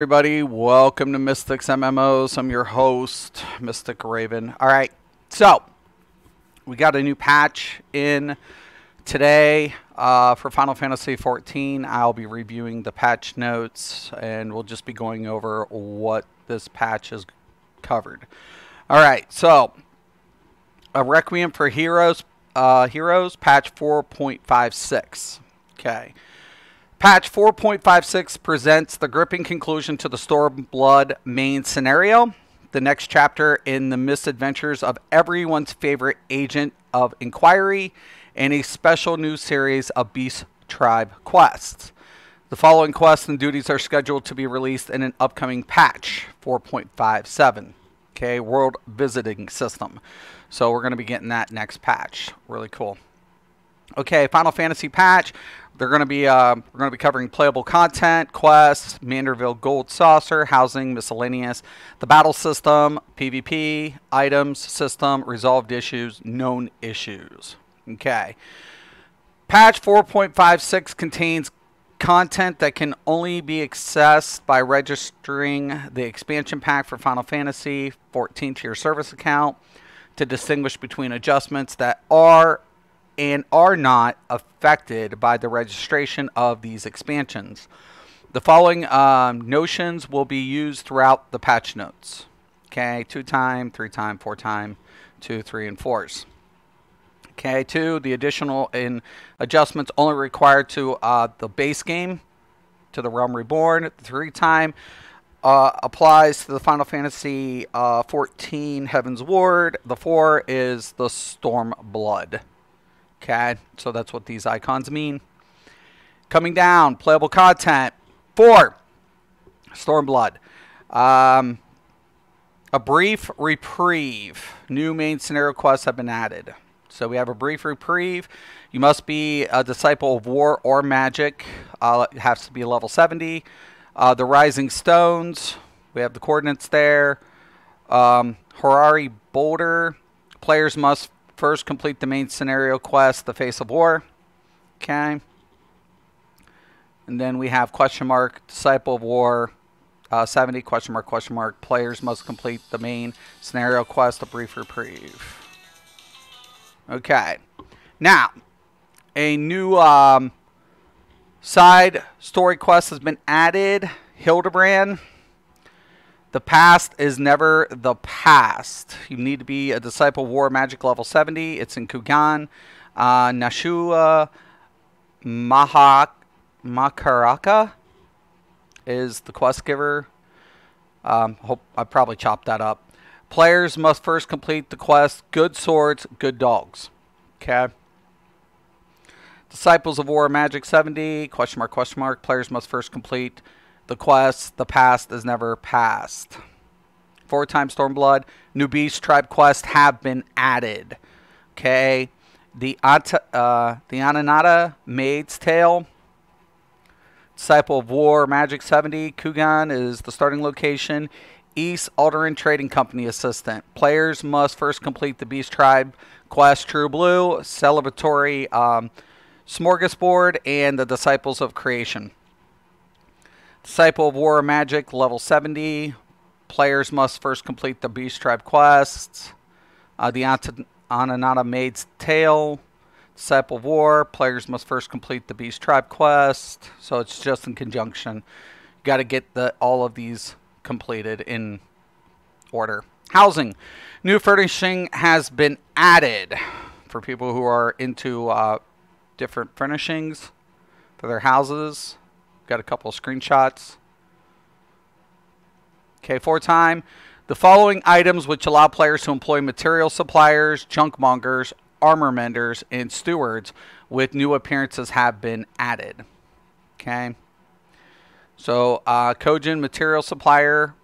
Everybody, welcome to Mystics MMOs. I'm your host, Mystic Raven. All right, so we got a new patch in today for Final Fantasy XIV. I'll be reviewing the patch notes, and we'll just be going over what this patch has covered. All right, so a Requiem for Heroes, patch 4.56. Okay. Patch 4.56 presents the gripping conclusion to the Stormblood main scenario, the next chapter in the misadventures of everyone's favorite agent of inquiry, and a special new series of Beast Tribe quests. The following quests and duties are scheduled to be released in an upcoming patch 4.57. Okay, World Visiting System. So we're going to be getting that next patch. Really cool. Okay, Final Fantasy patch. We're going to be covering playable content, quests, Manderville Gold Saucer, housing, miscellaneous, the battle system, PvP, items, system, resolved issues, known issues. Okay. Patch 4.56 contains content that can only be accessed by registering the expansion pack for Final Fantasy XIV to your service account to distinguish between adjustments that are and are not affected by the registration of these expansions. The following notions will be used throughout the patch notes. Okay, 2-time, 3-time, 4-time, 2, 3, and 4s. Okay, 2, the additional adjustments only required to the base game, to the Realm Reborn. 3-time applies to the Final Fantasy XIV Heaven's Ward. The 4 is the Stormblood. Okay, so that's what these icons mean. Coming down, playable content. 4, Stormblood. A brief reprieve. New main scenario quests have been added. So we have a brief reprieve. You must be a disciple of war or magic. It has to be level 70. The Rising Stones. We have the coordinates there. Horari Boulder. Players must first complete the main scenario quest, the Face of War. Okay. And then we have question mark, Disciple of War, 70, question mark. Players must complete the main scenario quest, a brief reprieve. Okay. Now, a new side story quest has been added. Hildebrand. The past is never the past. You need to be a Disciple of War Magic level 70. It's in Kugan. Nashua Makaraka is the quest giver. Hope I probably chopped that up. Players must first complete the quest Good Swords, Good Dogs. Okay. Disciples of War Magic 70. Question mark. Players must first complete the quest, the past is never past. 4-time Stormblood. New Beast Tribe quests have been added. Okay. The Ananata Maid's Tale. Disciple of War Magic 70. Kugan is the starting location. East Alderan Trading Company Assistant. Players must first complete the Beast Tribe quest True Blue, Celebratory Smorgasbord, and the Disciples of Creation. Disciple of War Magic, level 70. Players must first complete the Beast Tribe quests. The Ananata Maid's Tale. Disciple of War. Players must first complete the Beast Tribe quest. So it's just in conjunction. You got to get all of these completed in order. Housing. New furnishing has been added for people who are into different furnishings for their houses. Got a couple of screenshots. Okay, 4-time. The following items which allow players to employ material suppliers, junk mongers, armor menders, and stewards with new appearances have been added. Okay. So, Kojin material supplier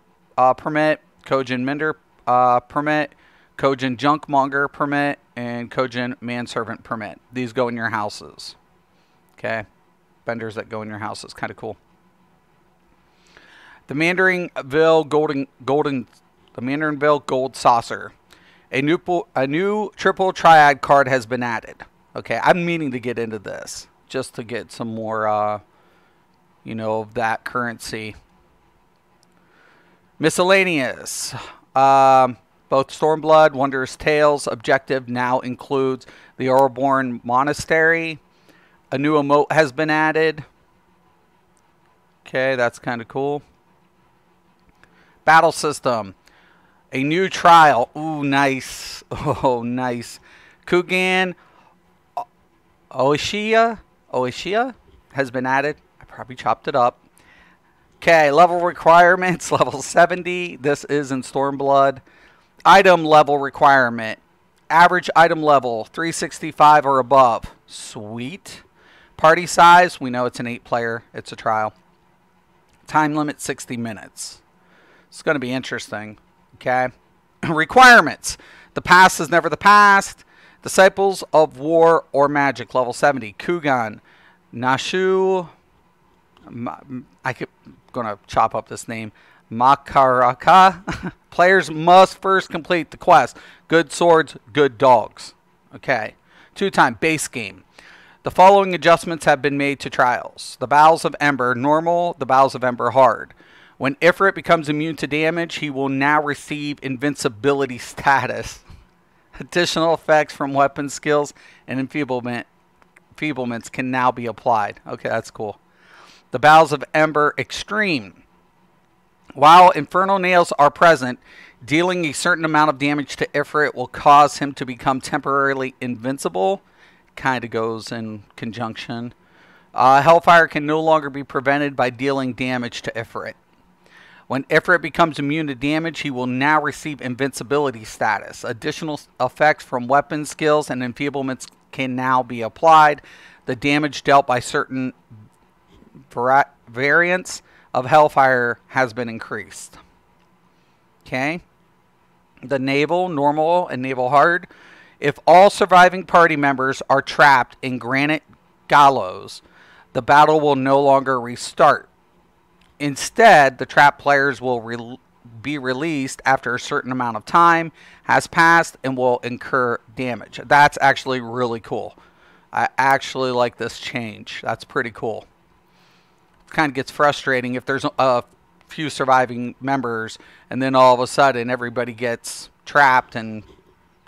permit, Kojin mender permit, Kojin junk monger permit, and Kojin manservant permit. These go in your houses. Okay. Vendors that go in your house. It's kind of cool. The Mandarinville Gold Saucer. A new triple triad card has been added. Okay, I'm meaning to get into this just to get some more, of that currency. Miscellaneous. Both Stormblood, Wondrous Tales objective now includes the Ouroborn Monastery. A new emote has been added. Okay, that's kind of cool. Battle system. A new trial. Ooh, nice. Oh, nice. Kugan Oishia has been added. I probably chopped it up. Okay, level requirements, level 70. This is in Stormblood. Item level requirement. Average item level, 365 or above. Sweet. Party size, we know it's an 8-player. It's a trial. Time limit, 60 minutes. It's going to be interesting. Okay. Requirements. The past is never the past. Disciples of War or Magic, level 70. Kugan. Nashu. I'm going to chop up this name. Makaraka. Players must first complete the quest. Good swords, good dogs. Okay. 2-time base game. The following adjustments have been made to trials. The Bowels of Ember normal, the Bowels of Ember hard. When Ifrit becomes immune to damage, he will now receive invincibility status. Additional effects from weapon skills and enfeeblements can now be applied. Okay, that's cool. The Bowels of Ember extreme. While Infernal Nails are present, dealing a certain amount of damage to Ifrit will cause him to become temporarily invincible. Kind of goes in conjunction. Hellfire can no longer be prevented by dealing damage to Ifrit. When Ifrit becomes immune to damage, he will now receive invincibility status. Additional effects from weapon skills and enfeeblements can now be applied. The damage dealt by certain variants of Hellfire has been increased. Okay. The Naval, normal, and Naval hard. If all surviving party members are trapped in granite gallows, the battle will no longer restart. Instead, the trapped players will be released after a certain amount of time has passed and will incur damage. That's actually really cool. I actually like this change. That's pretty cool. It kind of gets frustrating if there's a few surviving members and then all of a sudden everybody gets trapped and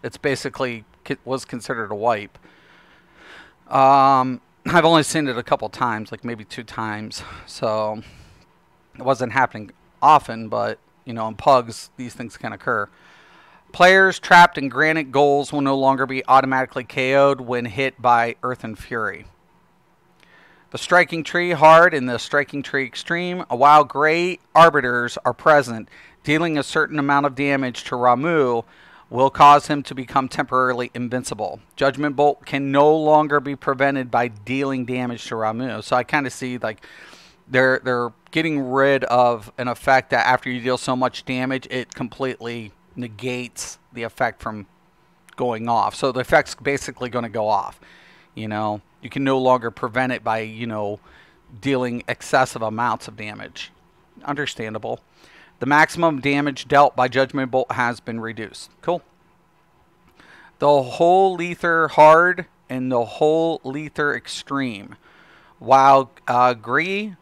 it's basically was considered a wipe. I've only seen it a couple times, like maybe 2 times. So it wasn't happening often, but you know, in pugs, these things can occur. Players trapped in granite goals will no longer be automatically KO'd when hit by Earth and Fury. The Striking Tree hard and the Striking Tree extreme. While gray arbiters are present, dealing a certain amount of damage to Ramuh will cause him to become temporarily invincible. Judgment Bolt can no longer be prevented by dealing damage to Ramuh. So I kind of see like they're getting rid of an effect that after you deal so much damage, it completely negates the effect from going off. So the effect's basically going to go off. You know, you can no longer prevent it by, you know, dealing excessive amounts of damage. Understandable. The maximum damage dealt by Judgment Bolt has been reduced. Cool. The Whole Lether hard and the Whole Lether extreme. While Gree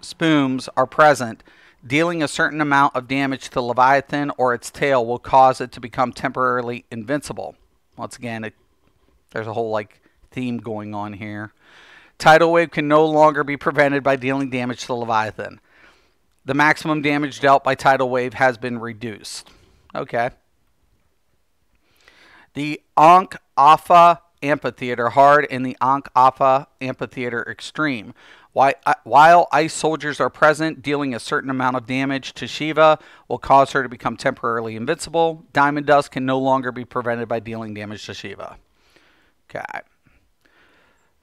Spooms are present, dealing a certain amount of damage to Leviathan or its tail will cause it to become temporarily invincible. Once again, there's a whole like theme going on here. Tidal Wave can no longer be prevented by dealing damage to Leviathan. The maximum damage dealt by Tidal Wave has been reduced. Okay. The Ankh Alpha Amphitheater hard and the Ankh Alpha Amphitheater extreme. While ice soldiers are present, dealing a certain amount of damage to Shiva will cause her to become temporarily invincible. Diamond Dust can no longer be prevented by dealing damage to Shiva. Okay.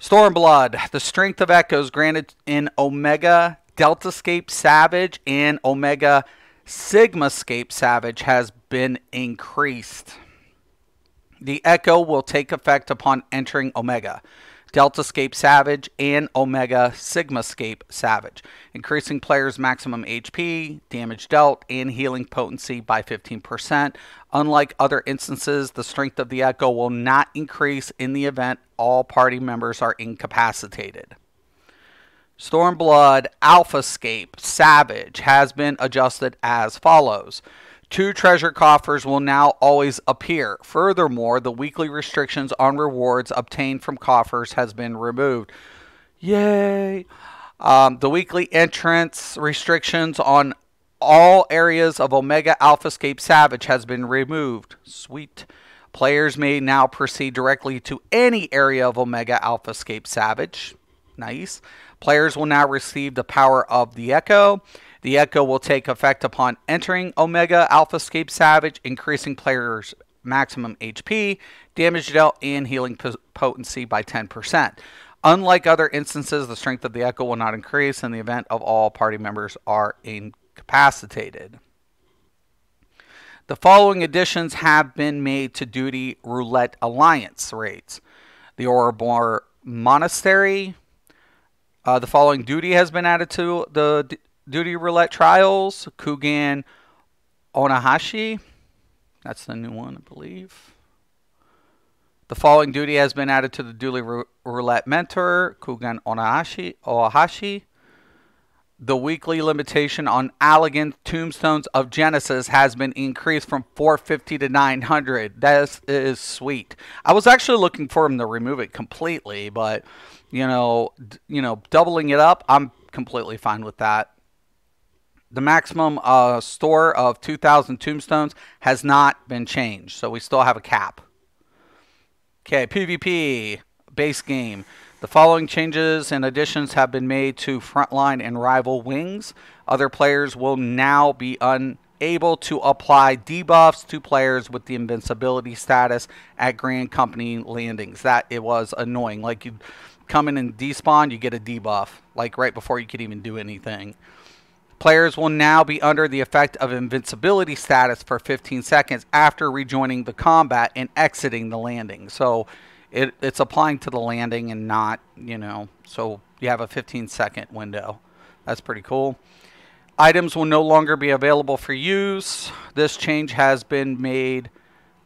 Stormblood. The Strength of Echoes granted in Omega Deltascape Savage and Omega Sigmascape Savage has been increased. The Echo will take effect upon entering Omega Deltascape Savage and Omega Sigmascape Savage, increasing players' maximum HP, damage dealt, and healing potency by 15%. Unlike other instances, the strength of the Echo will not increase in the event all party members are incapacitated. Stormblood Alphascape Savage has been adjusted as follows. 2 treasure coffers will now always appear. Furthermore, the weekly restrictions on rewards obtained from coffers has been removed. Yay! The weekly entrance restrictions on all areas of Omega Alphascape Savage has been removed. Sweet. Players may now proceed directly to any area of Omega Alphascape Savage. Nice. Players will now receive the power of the Echo. The Echo will take effect upon entering Omega Alphascape Savage, increasing players' maximum HP, damage dealt, and healing potency by 10%. Unlike other instances, the strength of the Echo will not increase in the event of all party members are incapacitated. The following additions have been made to Duty Roulette Alliance raids. The Ouroboros Monastery. The following duty has been added to the Duty Roulette Trials. Kugan Onahashi. That's the new one, I believe. The following duty has been added to the Duty Roulette Mentor. Kugan Onahashi. The weekly limitation on Allegan Tombstones of Genesis has been increased from 450 to 900. That is sweet. I was actually looking for him to remove it completely, but you know, doubling it up, I'm completely fine with that. The maximum store of 2,000 tombstones has not been changed, so we still have a cap. Okay, PvP base game. The following changes and additions have been made to Frontline and Rival Wings. Other players will now be unable to apply debuffs to players with the invincibility status at Grand Company landings. That it was annoying. Like you come in and despawn, you get a debuff, like right before you could even do anything. Players will now be under the effect of invincibility status for 15 seconds after rejoining the combat and exiting the landing. So it's applying to the landing and not, so you have a 15-second window. That's pretty cool. Items will no longer be available for use. This change has been made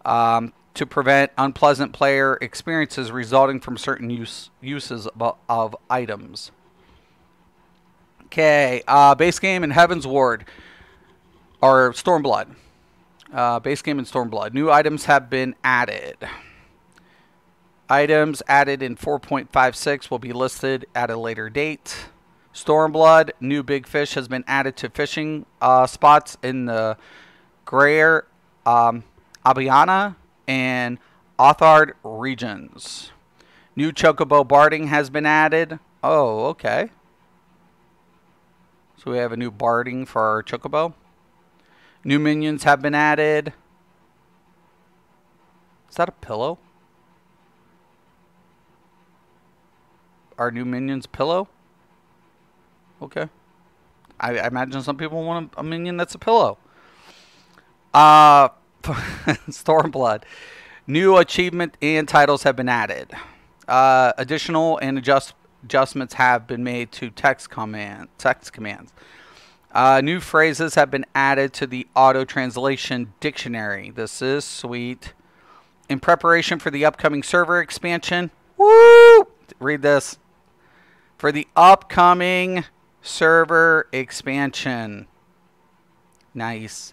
to prevent unpleasant player experiences resulting from certain uses of items. Okay, base game and Heaven's Ward, or Stormblood. Base game and Stormblood. New items have been added. Items added in 4.56 will be listed at a later date. Stormblood, new big fish has been added to fishing spots in the Greer, Abiana, and Othard regions. New Chocobo barding has been added. Oh, okay. So we have a new barding for our Chocobo. New minions have been added. Is that a pillow? Our new minions pillow? Okay. I imagine some people want a minion that's a pillow. Stormblood. New achievement and titles have been added. Additional and adjustments have been made to text commands. New phrases have been added to the auto translation dictionary. This is sweet. In preparation for the upcoming server expansion. Woo! Read this. For the upcoming server expansion. Nice.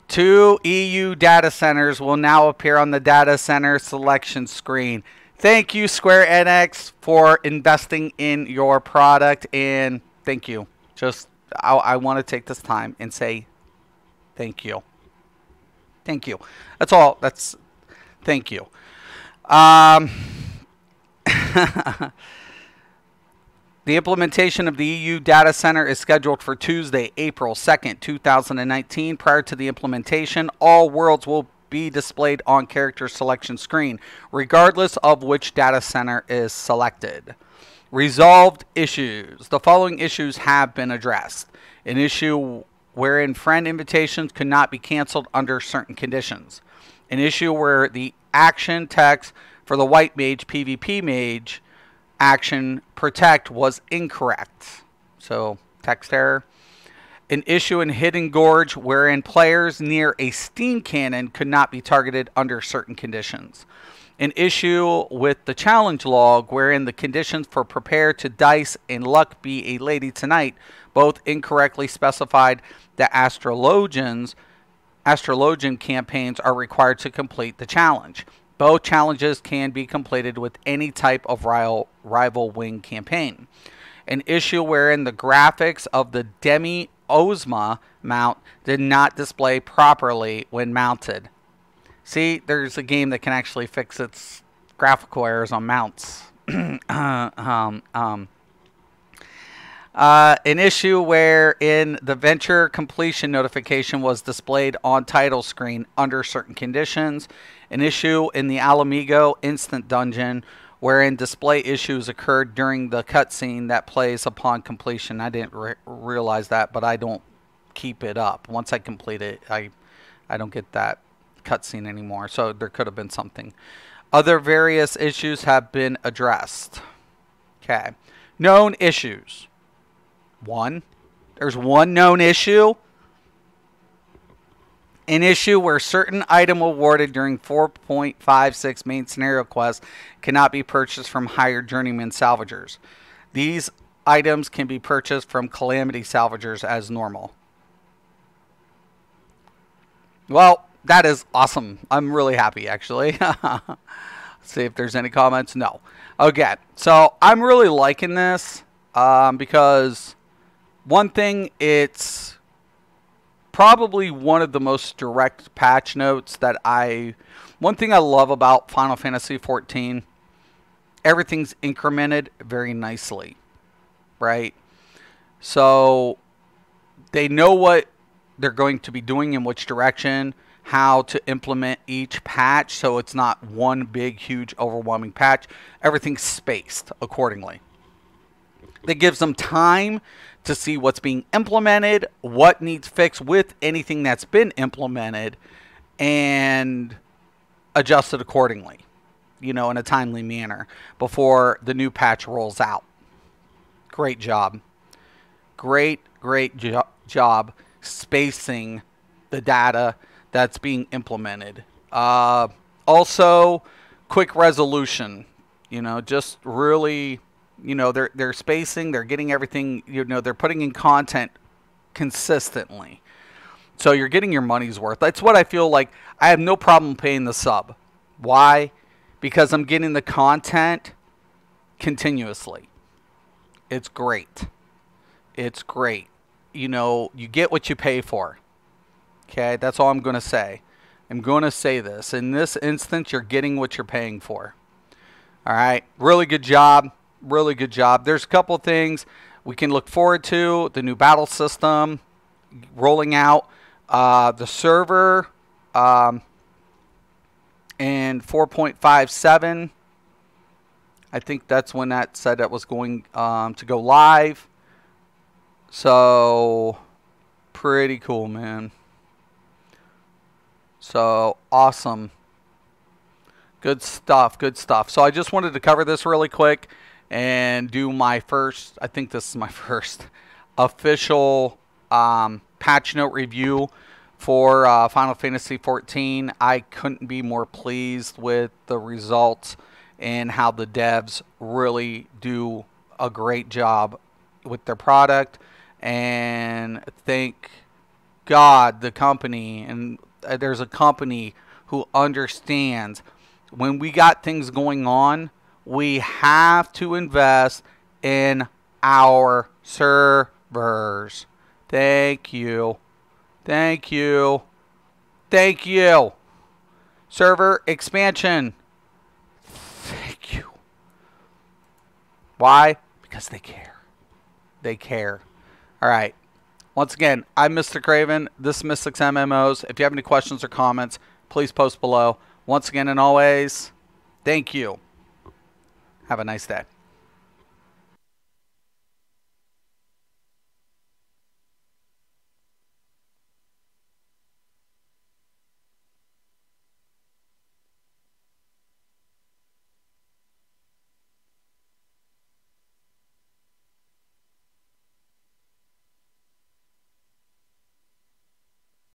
2 EU data centers will now appear on the data center selection screen. Thank you, Square Enix, for investing in your product, and thank you. I want to take this time and say thank you. Thank you. That's all. Thank you. The implementation of the EU data center is scheduled for Tuesday, April 2nd, 2019. Prior to the implementation, all worlds will be displayed on character selection screen, regardless of which data center is selected. Resolved issues. The following issues have been addressed. An issue wherein friend invitations could not be canceled under certain conditions. An issue where the action text for the white mage PvP mage action protect was incorrect. So text error. An issue in Hidden Gorge wherein players near a steam cannon could not be targeted under certain conditions. An issue with the challenge log wherein the conditions for prepare to dice and luck be a lady tonight both incorrectly specified that astrologian campaigns are required to complete the challenge. Both challenges can be completed with any type of rival wing campaign. An issue wherein the graphics of the Demi-Osma mount did not display properly when mounted. See, there's a game that can actually fix its graphical errors on mounts. An issue wherein the venture completion notification was displayed on title screen under certain conditions. An issue in the Alamigo instant dungeon wherein display issues occurred during the cutscene that plays upon completion. I didn't realize that, but I don't keep it up. Once I complete it, I don't get that cutscene anymore. So there could have been something. Other various issues have been addressed. Okay. Known issues. One. There's one known issue. An issue where certain item awarded during 4.56 main scenario quest cannot be purchased from hired journeyman salvagers. These items can be purchased from calamity salvagers as normal. Well, that is awesome. I'm really happy, actually. See if there's any comments. No. Okay, so I'm really liking this because one thing, it's probably one of the most direct patch notes that one thing I love about Final Fantasy XIV, everything's incremented very nicely, right? So they know what they're going to be doing in which direction, how to implement each patch, so it's not one big, huge, overwhelming patch. Everything's spaced accordingly. That gives them time to see what's being implemented, what needs fixed with anything that's been implemented, and adjust it accordingly, you know, in a timely manner before the new patch rolls out. Great job. Great job spacing the data that's being implemented. Also, quick resolution, you know, just really, you know, they're spacing, they're getting everything, you know, they're putting in content consistently. So you're getting your money's worth. That's what I feel like. I have no problem paying the sub. Why? Because I'm getting the content continuously. It's great. It's great. You know, you get what you pay for. Okay, that's all I'm going to say. I'm going to say this. In this instance, you're getting what you're paying for. All right, really good job. Really good job. There's a couple of things we can look forward to. The new battle system rolling out. The server and 4.57. I think that's when that said that was going to go live. So, pretty cool, man. So, awesome. Good stuff, good stuff. So, I just wanted to cover this really quick and do my first, I think this is my first official patch note review for Final Fantasy XIV. I couldn't be more pleased with the results and how the devs really do a great job with their product. And thank God the company, and there's a company who understands when we got things going on, we have to invest in our servers. Thank you. Thank you. Thank you. Server expansion. Thank you. Why? Because they care. They care. All right. Once again, I'm Mr. Craven. This is Mystics MMOs. If you have any questions or comments, please post below. Once again and always, thank you. Have a nice day.